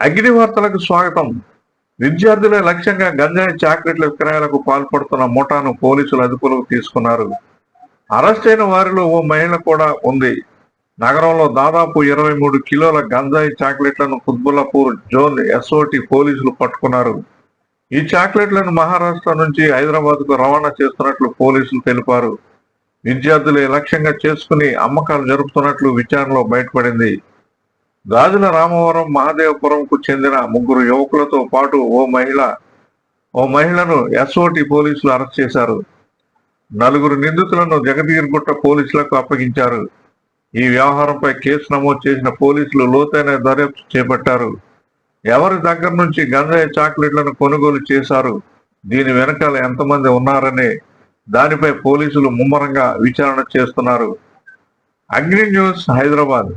అగ్ని వార్తలకు స్వాగతం. విద్యార్థులే లక్ష్యంగా గంజాయి చాక్లెట్ల విక్రయాలకు పాల్పడుతున్న ముఠాను పోలీసులు అదుపులోకి తీసుకున్నారు. అరెస్ట్ అయిన వారిలో ఓ మహిళ కూడా ఉంది. నగరంలో దాదాపు 23 కిలోల గంజాయి చాక్లెట్లను కుత్బుల్లాపూర్ జోన్ ఎస్ఓటి పోలీసులు పట్టుకున్నారు. ఈ చాక్లెట్లను మహారాష్ట్ర నుంచి హైదరాబాద్ కు రవాణా చేస్తున్నట్లు పోలీసులు తెలిపారు. విద్యార్థులే లక్ష్యంగా చేసుకుని అమ్మకాలు జరుపుతున్నట్లు విచారణలో బయటపడింది. గాజుల రామవరం మహదేవపురంకు చెందిన 3 యువకులతో పాటు ఓ మహిళను ఎస్ఓటి పోలీసులు అరెస్ట్ చేశారు. 4 నిందితులను జగదీర్గుట్ట పోలీసులకు అప్పగించారు. ఈ వ్యవహారంపై కేసు నమోదు చేసిన పోలీసులు లోతైన దర్యాప్తు చేపట్టారు. ఎవరి దగ్గర నుంచి గంజాయి చాక్లెట్లను కొనుగోలు చేశారు, దీని వెనకాల ఎంతమంది ఉన్నారనే దానిపై పోలీసులు ముమ్మరంగా విచారణ చేస్తున్నారు. అగ్ని న్యూస్, హైదరాబాద్.